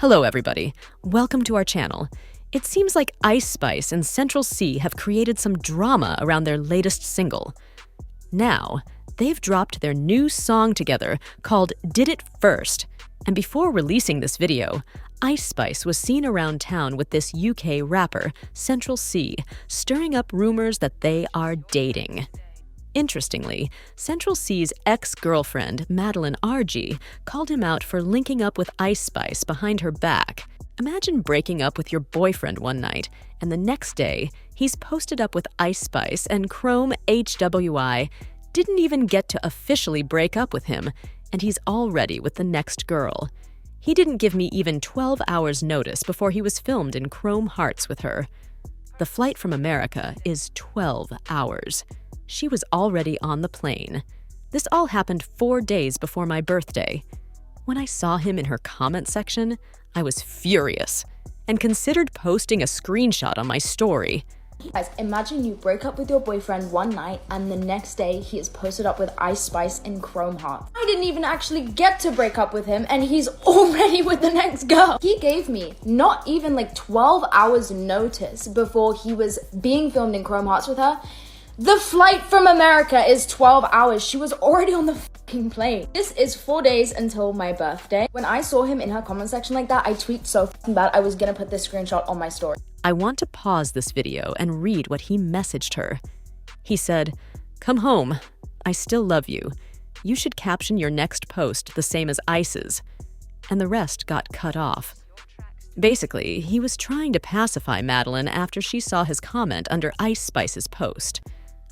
Hello everybody, welcome to our channel. It seems like Ice Spice and Central Cee have created some drama around their latest single. Now, they've dropped their new song together called Did It First, and before releasing this video, Ice Spice was seen around town with this UK rapper, Central Cee, stirring up rumors that they are dating. Interestingly, Central Cee's ex-girlfriend, Madeline RG, called him out for linking up with Ice Spice behind her back. Imagine breaking up with your boyfriend one night, and the next day, he's posted up with Ice Spice and Chrome HWI didn't even get to officially break up with him, and he's already with the next girl. He didn't give me even 12 hours notice before he was filmed in Chrome Hearts with her. The flight from America is 12 hours. She was already on the plane. This all happened 4 days before my birthday. When I saw him in her comment section, I was furious and considered posting a screenshot on my story. Guys, imagine you break up with your boyfriend one night and the next day he is posted up with Ice Spice in Chrome Heart. I didn't even actually get to break up with him and he's already with the next girl. He gave me not even like 12 hours notice before he was being filmed in Chrome Hearts with her. The flight from America is 12 hours. She was already on the fucking plane. This is 4 days until my birthday. When I saw him in her comment section like that, I tweaked so fucking bad I was gonna put this screenshot on my story. I want to pause this video and read what he messaged her. He said, "Come home. I still love you. You should caption your next post the same as Ice's." And the rest got cut off. Basically, he was trying to pacify Madeline after she saw his comment under Ice Spice's post.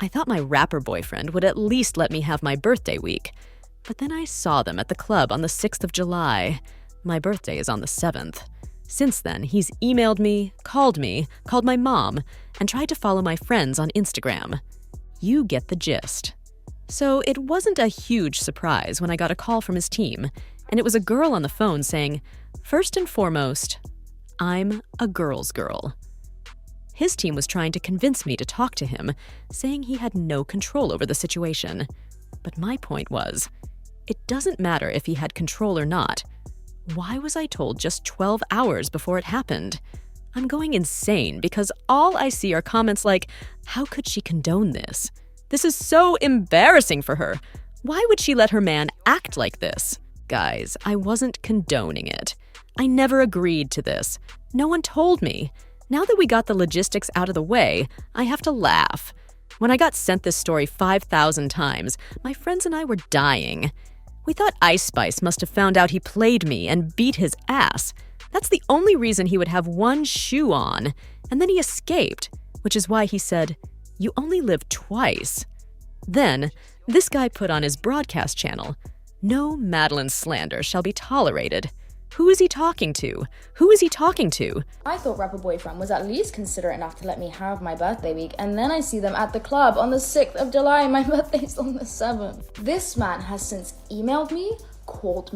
I thought my rapper boyfriend would at least let me have my birthday week. But then I saw them at the club on the 6th of July. My birthday is on the 7th. Since then, he's emailed me, called my mom, and tried to follow my friends on Instagram. You get the gist. So it wasn't a huge surprise when I got a call from his team, and it was a girl on the phone saying, "First and foremost, I'm a girl's girl." His team was trying to convince me to talk to him, saying he had no control over the situation. But my point was, it doesn't matter if he had control or not. Why was I told just 12 hours before it happened? I'm going insane because all I see are comments like, "How could she condone this? This is so embarrassing for her. Why would she let her man act like this?" Guys, I wasn't condoning it. I never agreed to this. No one told me. Now that we got the logistics out of the way, I have to laugh. When I got sent this story 5,000 times, my friends and I were dying. We thought Ice Spice must have found out he played me and beat his ass. That's the only reason he would have one shoe on. And then he escaped, which is why he said, "You only live twice." Then, this guy put on his broadcast channel, "No Madeline slander shall be tolerated." Who is he talking to? Who is he talking to? I thought rapper boyfriend was at least considerate enough to let me have my birthday week, and then I see them at the club on the 6th of July. My birthday's on the 7th. This man has since emailed me, called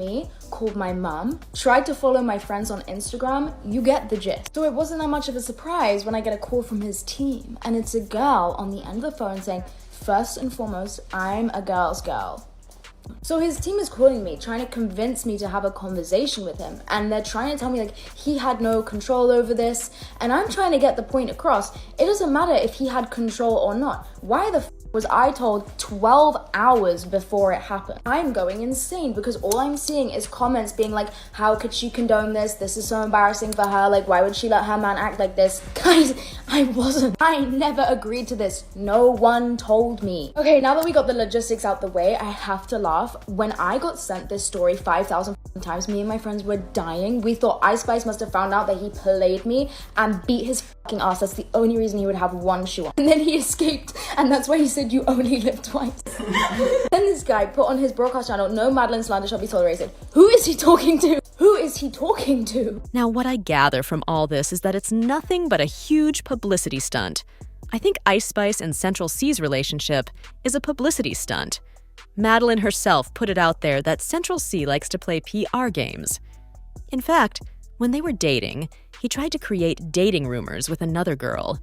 my mum, tried to follow my friends on Instagram. You get the gist. So it wasn't that much of a surprise when I get a call from his team, and it's a girl on the end of the phone saying, "First and foremost, I'm a girl's girl." So his team is calling me, trying to convince me to have a conversation with him. And they're trying to tell me like he had no control over this. And I'm trying to get the point across. It doesn't matter if he had control or not. Why the was I told 12 hours before it happened? I'm going insane because all I'm seeing is comments being like, "How could she condone this? This is so embarrassing for her. Like, why would she let her man act like this?" Guys, I never agreed to this. No one told me. Okay, now that we got the logistics out the way, I have to laugh. When I got sent this story 5,000 times, me and my friends were dying. We thought Ice Spice must have found out that he played me and beat his fucking ass. That's the only reason he would have one shoe on. And then he escaped, and that's why he said, "You only live twice." Then this guy put on his broadcast channel, "No Madeline slander shall be tolerated." Who is he talking to? Who is he talking to? Now, what I gather from all this is that it's nothing but a huge publicity stunt. I think Ice Spice and Central Cee's relationship is a publicity stunt. Madeline herself put it out there that Central Cee likes to play PR games. In fact, when they were dating, he tried to create dating rumors with another girl.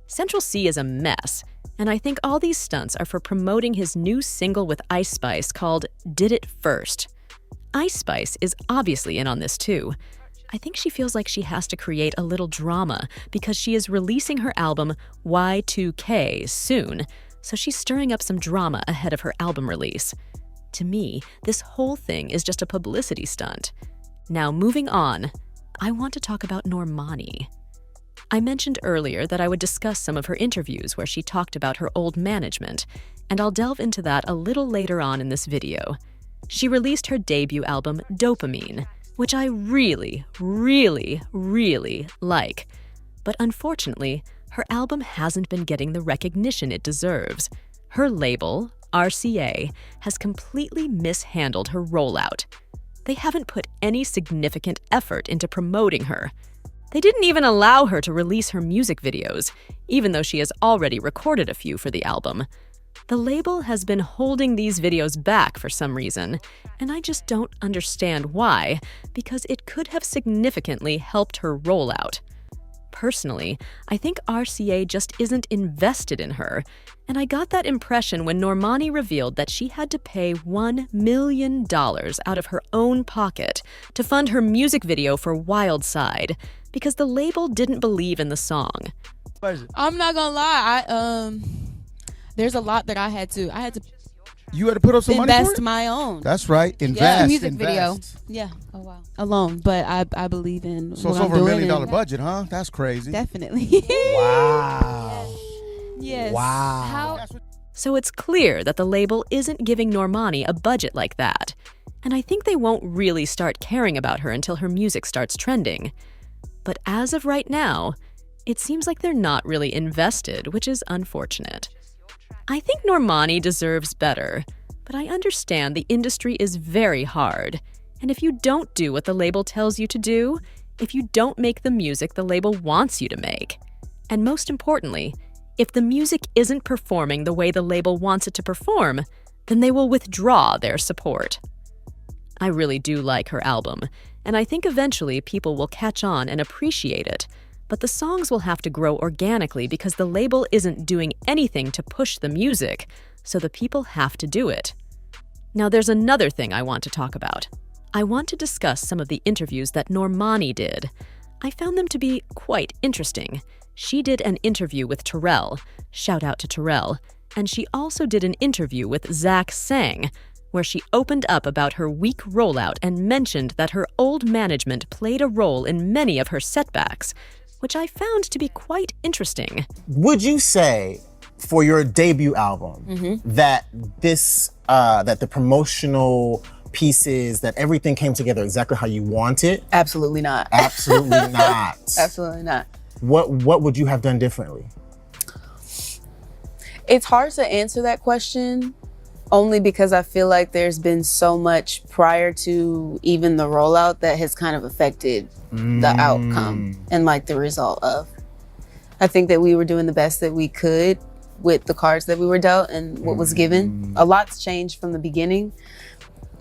Central Cee is a mess, and I think all these stunts are for promoting his new single with Ice Spice called Did It First. Ice Spice is obviously in on this too. I think she feels like she has to create a little drama because she is releasing her album Y2K soon, so she's stirring up some drama ahead of her album release. To me, this whole thing is just a publicity stunt. Now, moving on, I want to talk about Normani. I mentioned earlier that I would discuss some of her interviews where she talked about her old management, and I'll delve into that a little later on in this video. She released her debut album, Dopamine, which I really, really, really like. But unfortunately, her album hasn't been getting the recognition it deserves. Her label, RCA, has completely mishandled her rollout. They haven't put any significant effort into promoting her. They didn't even allow her to release her music videos, even though she has already recorded a few for the album. The label has been holding these videos back for some reason, and I just don't understand why, because it could have significantly helped her rollout. Personally, I think RCA just isn't invested in her, and I got that impression when Normani revealed that she had to pay $1 million out of her own pocket to fund her music video for Wild Side, because the label didn't believe in the song. I'm not gonna lie, there's a lot that I had to You had to put up some money for invest it? my own. That's right. Invest. Yeah, music invest. video. Yeah. Oh wow. Alone, but I believe in So what it's I'm over $1 doing million and- budget, huh? That's crazy. Definitely. Wow. Yes. Wow. So it's clear that the label isn't giving Normani a budget like that. And I think they won't really start caring about her until her music starts trending. But as of right now, it seems like they're not really invested, which is unfortunate. I think Normani deserves better, but I understand the industry is very hard. And if you don't do what the label tells you to do, if you don't make the music the label wants you to make, and most importantly, if the music isn't performing the way the label wants it to perform, then they will withdraw their support. I really do like her album, and I think eventually people will catch on and appreciate it, but the songs will have to grow organically because the label isn't doing anything to push the music, so the people have to do it. Now there's another thing I want to talk about. I want to discuss some of the interviews that Normani did. I found them to be quite interesting. She did an interview with Terrell, shout out to Terrell, and she also did an interview with Zach Sang, where she opened up about her weak rollout and mentioned that her old management played a role in many of her setbacks, which I found to be quite interesting. Would you say for your debut album that that the promotional pieces, that everything came together exactly how you want it? Absolutely not. Absolutely not. Absolutely not. What would you have done differently? It's hard to answer that question only because I feel like there's been so much prior to even the rollout that has kind of affected the outcome and like the result of. I think that we were doing the best that we could with the cards that we were dealt and what was given. A lot's changed from the beginning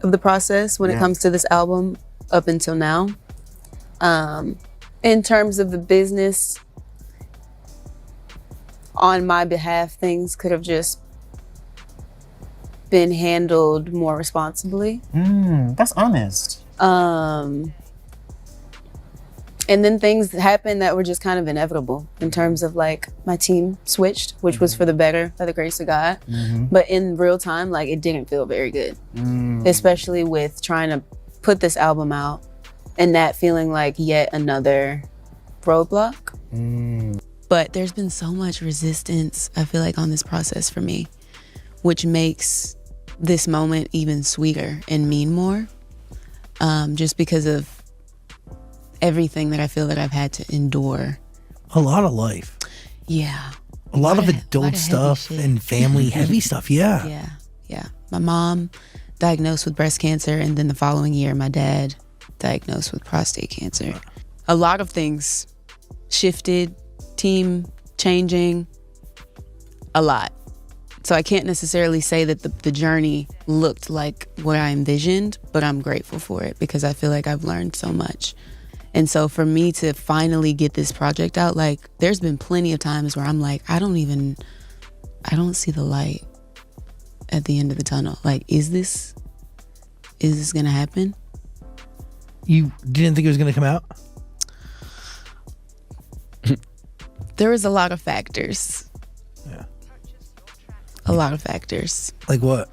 of the process when it comes to this album up until now. In terms of the business, on my behalf, things could have just been handled more responsibly. That's honest. And then things happened that were just kind of inevitable in terms of like my team switched, which was for the better, by the grace of God. But in real time, like it didn't feel very good, especially with trying to put this album out and that feeling like yet another roadblock. But there's been so much resistance, I feel like, on this process for me, which makes this moment even sweeter and mean more, just because of everything that I feel that I've had to endure. A lot of life. Yeah. A lot of lot adult of heavy stuff shit. and family heavy stuff. Yeah. Yeah. My mom diagnosed with breast cancer, and then the following year, my dad diagnosed with prostate cancer. A lot of things shifted, team changing, a lot. So I can't necessarily say that the journey looked like what I envisioned, but I'm grateful for it because I feel like I've learned so much. And so for me to finally get this project out, like there's been plenty of times where I'm like, I don't see the light at the end of the tunnel. Like, is this gonna happen? You didn't think it was going to come out? There was a lot of factors. Yeah. A lot of factors. Like what?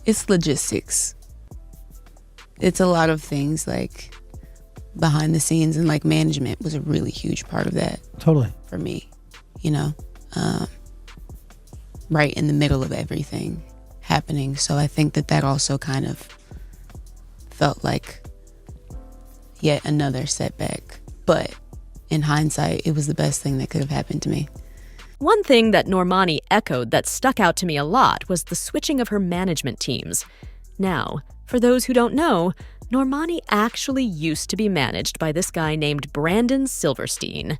It's logistics. It's a lot of things like behind the scenes, and like management was a really huge part of that Totally. for me, you know, right in the middle of everything happening. So I think that also kind of felt like yet another setback. But in hindsight, it was the best thing that could have happened to me. One thing that Normani echoed that stuck out to me a lot was the switching of her management teams. Now, for those who don't know, Normani actually used to be managed by this guy named Brandon Silverstein.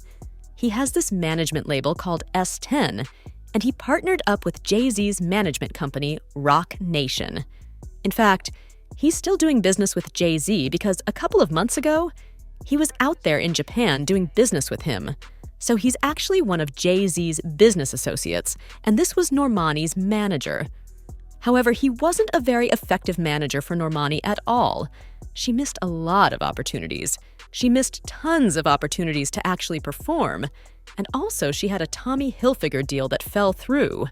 He has this management label called S10, and he partnered up with Jay-Z's management company, Rock Nation. In fact, he's still doing business with Jay-Z because a couple of months ago, he was out there in Japan doing business with him. So he's actually one of Jay-Z's business associates, and this was Normani's manager. However, he wasn't a very effective manager for Normani at all. She missed a lot of opportunities. She missed tons of opportunities to actually perform. And also, she had a Tommy Hilfiger deal that fell through.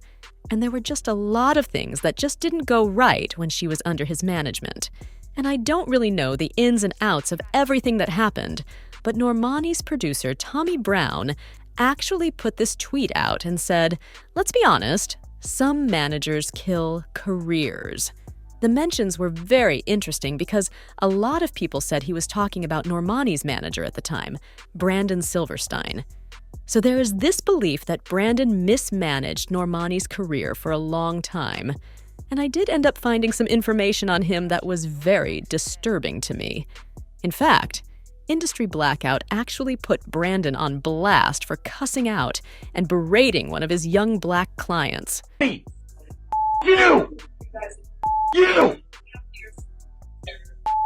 And there were just a lot of things that just didn't go right when she was under his management. And I don't really know the ins and outs of everything that happened, but Normani's producer, Tommy Brown, actually put this tweet out and said, "Let's be honest, some managers kill careers." The mentions were very interesting because a lot of people said he was talking about Normani's manager at the time, Brandon Silverstein. So there is this belief that Brandon mismanaged Normani's career for a long time. And I did end up finding some information on him that was very disturbing to me. In fact, Industry Blackout actually put Brandon on blast for cussing out and berating one of his young black clients. Hey, you!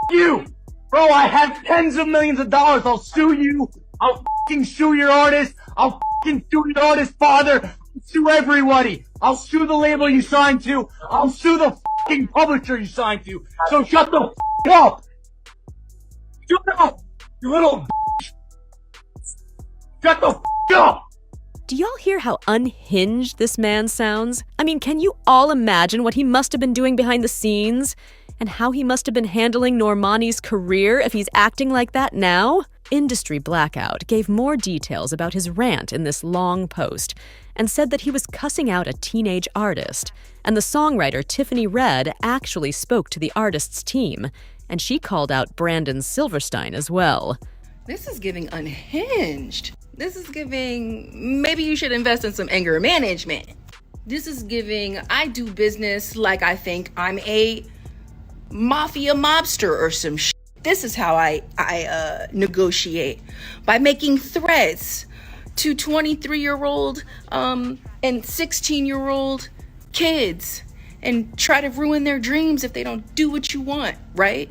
You! Bro, I have tens of millions of dollars. I'll sue you. I'll fucking sue your artist. I'll fucking sue your artist's father. I'll sue everybody. I'll sue the label you signed to. I'll sue the fucking publisher you signed to. So shut the up! Shut up! You little shut the up! Do y'all hear how unhinged this man sounds? I mean, can you all imagine what he must have been doing behind the scenes? And how he must have been handling Normani's career if he's acting like that now? Industry Blackout gave more details about his rant in this long post and said that he was cussing out a teenage artist. And the songwriter Tiffany Red actually spoke to the artist's team, and she called out Brandon Silverstein as well. This is giving unhinged. This is giving, maybe you should invest in some anger management. This is giving, I do business like I think I'm a mafia mobster or some shit. This is how I negotiate, by making threats to 23-year-old and 16-year-old kids and try to ruin their dreams if they don't do what you want, right?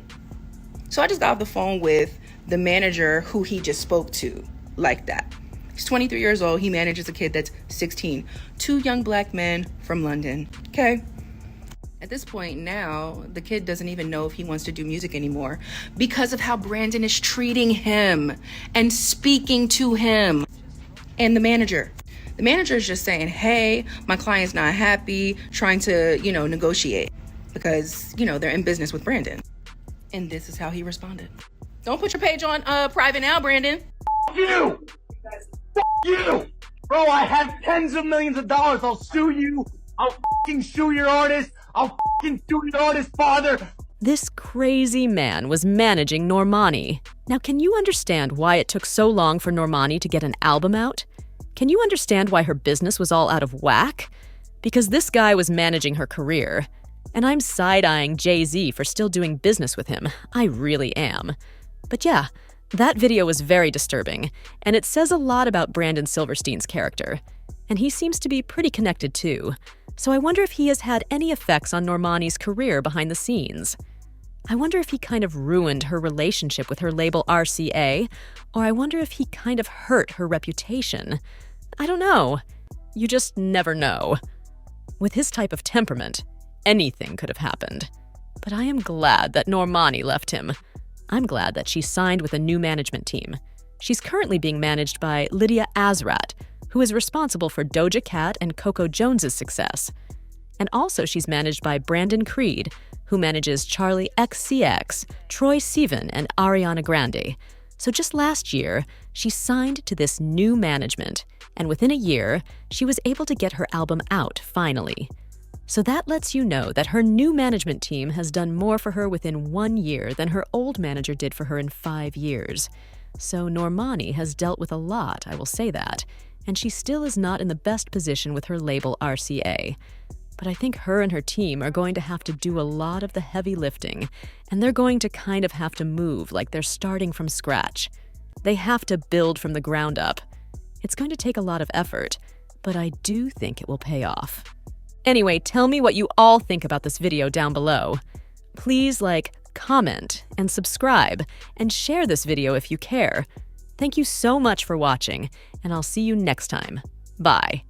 So I just got off the phone with the manager who he just spoke to like that. He's 23 years old. He manages a kid that's 16. 2 young black men from London. Okay. At this point now, the kid doesn't even know if he wants to do music anymore because of how Brandon is treating him and speaking to him. And the manager is just saying, hey, my client's not happy, trying to, negotiate because, they're in business with Brandon. And this is how he responded. Don't put your page on private now, Brandon. You! You! Bro, I have tens of millions of dollars. I'll sue you. I'll fucking sue your artist. I'll fucking sue your artist's father. This crazy man was managing Normani. Now, can you understand why it took so long for Normani to get an album out? Can you understand why her business was all out of whack? Because this guy was managing her career. And I'm side-eyeing Jay-Z for still doing business with him. I really am. But yeah, that video was very disturbing, and it says a lot about Brandon Silverstein's character. And he seems to be pretty connected too. So I wonder if he has had any effects on Normani's career behind the scenes. I wonder if he kind of ruined her relationship with her label RCA, or I wonder if he kind of hurt her reputation. I don't know. You just never know. With his type of temperament, anything could have happened. But I am glad that Normani left him. I'm glad that she signed with a new management team. She's currently being managed by Lydia Azrat, who is responsible for Doja Cat and Coco Jones's success. And also she's managed by Brandon Creed, who manages Charlie XCX, Troye Sivan, and Ariana Grande. So just last year, she signed to this new management, and within a year, she was able to get her album out finally. So that lets you know that her new management team has done more for her within 1 year than her old manager did for her in 5 years. So Normani has dealt with a lot, I will say that, and she still is not in the best position with her label RCA. But I think her and her team are going to have to do a lot of the heavy lifting, and they're going to kind of have to move like they're starting from scratch. They have to build from the ground up. It's going to take a lot of effort, but I do think it will pay off. Anyway, tell me what you all think about this video down below. Please comment, and subscribe, and share this video if you care. Thank you so much for watching, and I'll see you next time. Bye.